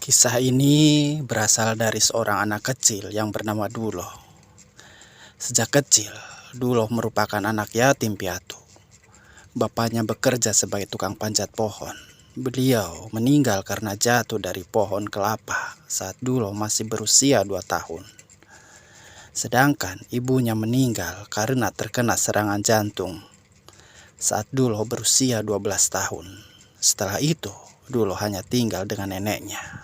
Kisah ini berasal dari seorang anak kecil yang bernama Duloh. Sejak kecil, Duloh merupakan anak yatim piatu. Bapaknya bekerja sebagai tukang panjat pohon. Beliau meninggal karena jatuh dari pohon kelapa saat Duloh masih berusia 2 tahun. Sedangkan ibunya meninggal karena terkena serangan jantung saat Duloh berusia 12 tahun. Setelah itu, Duloh hanya tinggal dengan neneknya.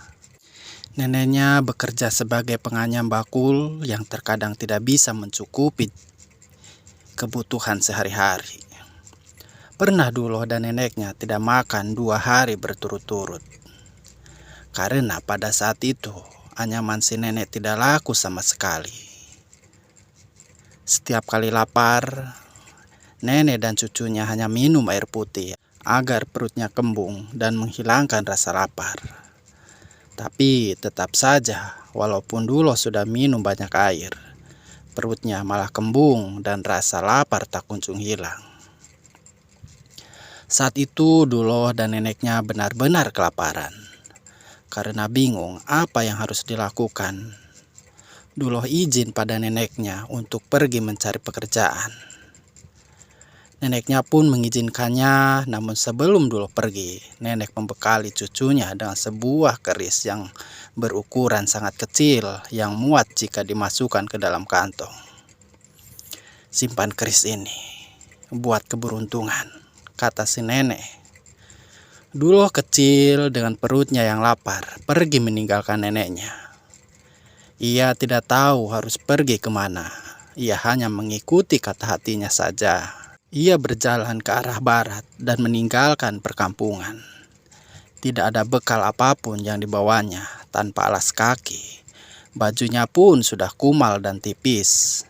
Neneknya bekerja sebagai penganyam bakul yang terkadang tidak bisa mencukupi kebutuhan sehari-hari. Pernah Duloh dan neneknya tidak makan 2 hari berturut-turut. Karena pada saat itu, anyaman si nenek tidak laku sama sekali. Setiap kali lapar, nenek dan cucunya hanya minum air putih agar perutnya kembung dan menghilangkan rasa lapar. Tapi tetap saja, walaupun Duloh sudah minum banyak air, perutnya malah kembung dan rasa lapar tak kunjung hilang. Saat itu Duloh dan neneknya benar-benar kelaparan. Karena bingung apa yang harus dilakukan, Duloh izin pada neneknya untuk pergi mencari pekerjaan. Neneknya pun mengizinkannya, namun sebelum Duloh pergi, nenek membekali cucunya dengan sebuah keris yang berukuran sangat kecil yang muat jika dimasukkan ke dalam kantong. "Simpan keris ini, buat keberuntungan," kata si nenek. Duloh kecil dengan perutnya yang lapar pergi meninggalkan neneknya. Ia tidak tahu harus pergi kemana. Ia hanya mengikuti kata hatinya saja. Ia berjalan ke arah barat dan meninggalkan perkampungan. Tidak ada bekal apapun yang dibawanya tanpa alas kaki. Bajunya pun sudah kumal dan tipis.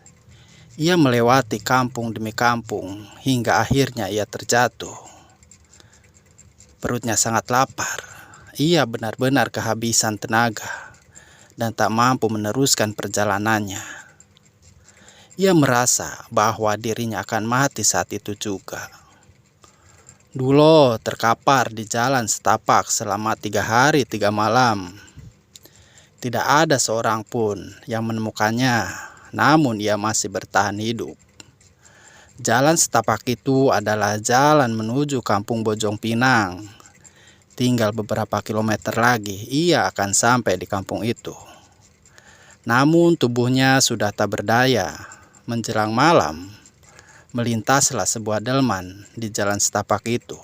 Ia melewati kampung demi kampung hingga akhirnya ia terjatuh. Perutnya sangat lapar. Ia benar-benar kehabisan tenaga dan tak mampu meneruskan perjalanannya. Ia merasa bahwa dirinya akan mati saat itu juga. Duloh terkapar di jalan setapak selama 3 hari 3 malam. Tidak ada seorang pun yang menemukannya, namun ia masih bertahan hidup. Jalan setapak itu adalah jalan menuju kampung Bojong Pinang. Tinggal beberapa kilometer lagi, ia akan sampai di kampung itu. Namun tubuhnya sudah tak berdaya. Menjelang malam, melintaslah sebuah delman di jalan setapak itu.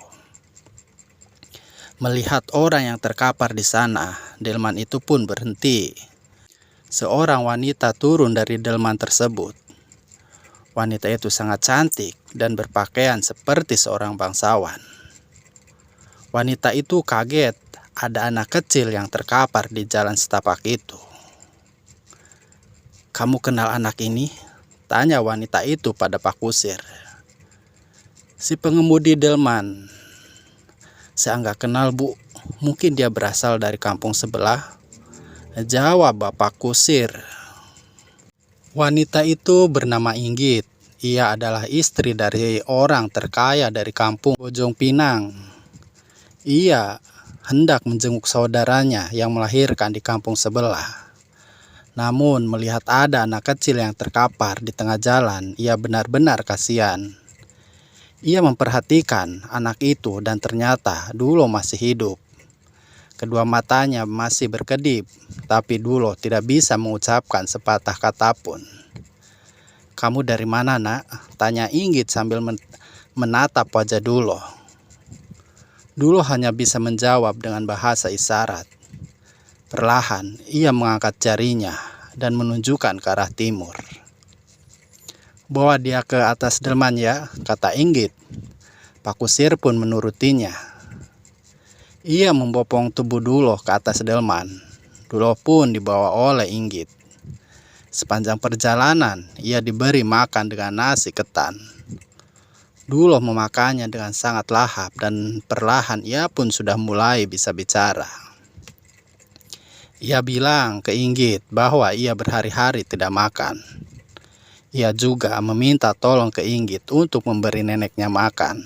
Melihat orang yang terkapar di sana, delman itu pun berhenti. Seorang wanita turun dari delman tersebut. Wanita itu sangat cantik dan berpakaian seperti seorang bangsawan. Wanita itu kaget ada anak kecil yang terkapar di jalan setapak itu. "Kamu kenal anak ini?" tanya wanita itu pada Pak Kusir. Si pengemudi delman, "Saya nggak kenal, Bu. Mungkin dia berasal dari kampung sebelah," jawab Bapak Kusir. Wanita itu bernama Inggit. Ia adalah istri dari orang terkaya dari kampung Bojong Pinang. Ia hendak menjenguk saudaranya yang melahirkan di kampung sebelah. Namun melihat ada anak kecil yang terkapar di tengah jalan, ia benar-benar kasihan. Ia memperhatikan anak itu dan ternyata Duloh masih hidup. Kedua matanya masih berkedip, tapi Duloh tidak bisa mengucapkan sepatah kata pun. "Kamu dari mana, Nak?" tanya Inggit sambil menatap wajah Duloh. Duloh hanya bisa menjawab dengan bahasa isyarat. Perlahan, ia mengangkat jarinya dan menunjukkan ke arah timur. "Bawa dia ke atas delman ya," kata Inggit. Pak Kusir pun menurutinya. Ia membopong tubuh Duloh ke atas delman. Duloh pun dibawa oleh Inggit. Sepanjang perjalanan, ia diberi makan dengan nasi ketan. Duloh memakannya dengan sangat lahap dan perlahan ia pun sudah mulai bisa bicara. Ia bilang ke Inggit bahwa ia berhari-hari tidak makan. Ia juga meminta tolong ke Inggit untuk memberi neneknya makan.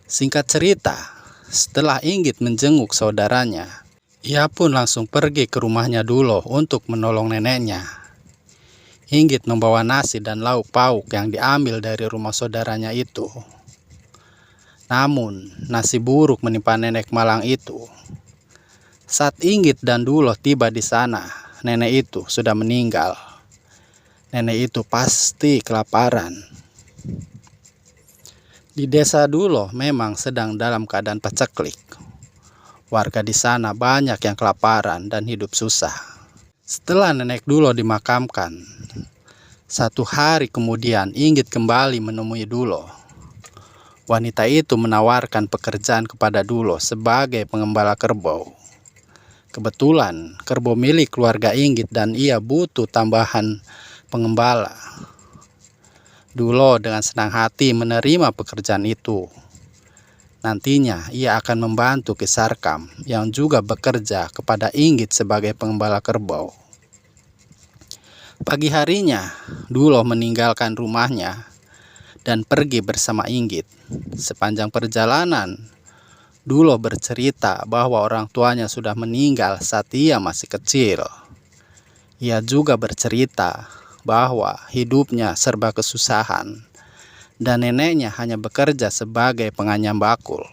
Singkat cerita, setelah Inggit menjenguk saudaranya, Ia pun langsung pergi ke rumahnya Duloh untuk menolong neneknya. Inggit membawa nasi dan lauk pauk yang diambil dari rumah saudaranya itu. Namun, nasi buruk menimpa nenek malang itu. Saat Inggit dan Duloh tiba di sana, nenek itu sudah meninggal. Nenek itu pasti kelaparan. Di desa Duloh memang sedang dalam keadaan paceklik. Warga di sana banyak yang kelaparan dan hidup susah. Setelah nenek Duloh dimakamkan, 1 hari kemudian Inggit kembali menemui Duloh. Wanita itu menawarkan pekerjaan kepada Duloh sebagai pengembala kerbau. Kebetulan kerbau milik keluarga Inggit dan ia butuh tambahan pengembala. Duloh dengan senang hati menerima pekerjaan itu. Nantinya ia akan membantu Ki Sarkam yang juga bekerja kepada Inggit sebagai pengembala kerbau. Pagi harinya, Duloh meninggalkan rumahnya dan pergi bersama Inggit. Sepanjang perjalanan, Duloh bercerita bahwa orang tuanya sudah meninggal saat ia masih kecil. Ia juga bercerita bahwa hidupnya serba kesusahan dan neneknya hanya bekerja sebagai penganyam bakul.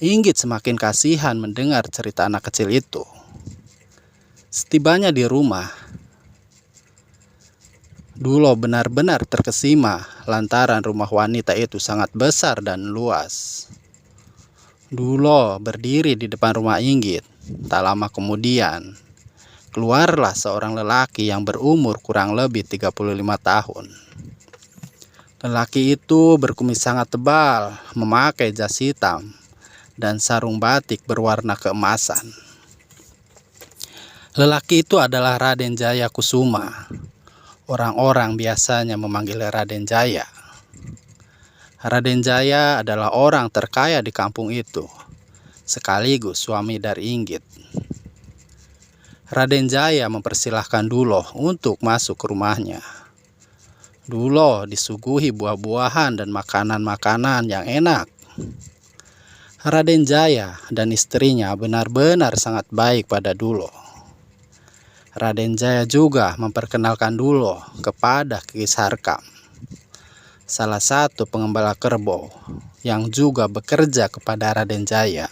Inggit semakin kasihan mendengar cerita anak kecil itu. Setibanya di rumah, Duloh benar-benar terkesima lantaran rumah wanita itu sangat besar dan luas. Duloh berdiri di depan rumah Inggit. Tak lama kemudian, keluarlah seorang lelaki yang berumur kurang lebih 35 tahun. Lelaki itu berkumis sangat tebal, memakai jas hitam, dan sarung batik berwarna keemasan. Lelaki itu adalah Raden Jaya Kusuma. Orang-orang biasanya memanggil Raden Jaya. Raden Jaya adalah orang terkaya di kampung itu, sekaligus suami dari Inggit. Raden Jaya mempersilahkan Duloh untuk masuk ke rumahnya. Duloh disuguhi buah-buahan dan makanan-makanan yang enak. Raden Jaya dan istrinya benar-benar sangat baik pada Duloh. Raden Jaya juga memperkenalkan Duloh kepada Ki Sarkam, salah satu pengembala kerbau yang juga bekerja kepada Raden Jaya.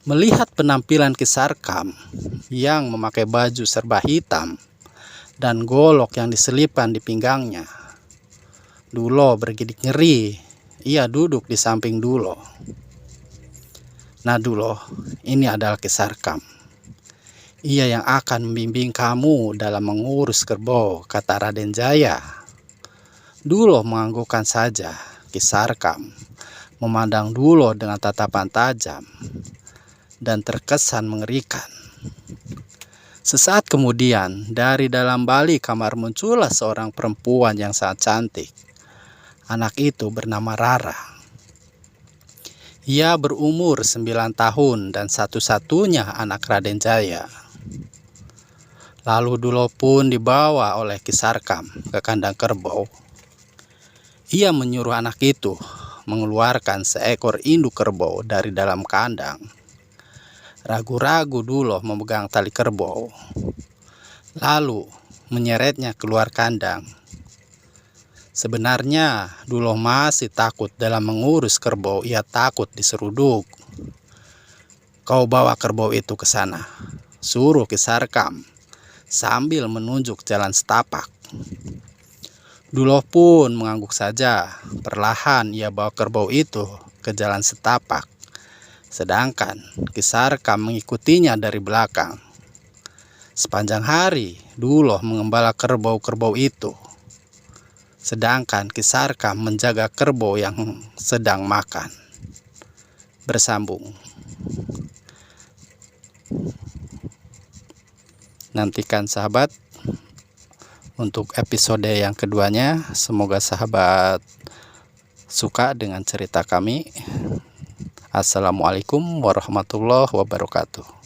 Melihat penampilan Ki Sarkam yang memakai baju serba hitam dan golok yang diselipkan di pinggangnya, Duloh bergidik ngeri. Ia duduk di samping Duloh. Nah Duloh, ini adalah Ki Sarkam. Ia yang akan membimbing kamu dalam mengurus kerbau, kata Raden Jaya. Duloh menganggukkan saja. Ki Sarkam memandang Duloh dengan tatapan tajam dan terkesan mengerikan. Sesaat kemudian, dari dalam balik kamar muncullah seorang perempuan yang sangat cantik. Anak itu bernama Rara. Ia berumur 9 tahun dan satu-satunya anak Raden Jaya. Lalu Duloh pun dibawa oleh Ki Sarkam ke kandang kerbau. Ia menyuruh anak itu mengeluarkan seekor induk kerbau dari dalam kandang. Ragu-ragu Duloh memegang tali kerbau, lalu menyeretnya keluar kandang. Sebenarnya Duloh masih takut dalam mengurus kerbau. Ia takut diseruduk. Kau bawa kerbau itu ke sana, suruh Ki Sarkam sambil menunjuk jalan setapak. Duloh pun mengangguk saja. Perlahan ia bawa kerbau itu ke jalan setapak. Sedangkan Ki Sarkam mengikutinya dari belakang. Sepanjang hari Duloh mengembala kerbau-kerbau itu, sedangkan Ki Sarkam menjaga kerbau yang sedang makan. Bersambung. Nantikan sahabat untuk episode yang keduanya. Semoga sahabat suka dengan cerita kami. Assalamualaikum warahmatullahi wabarakatuh.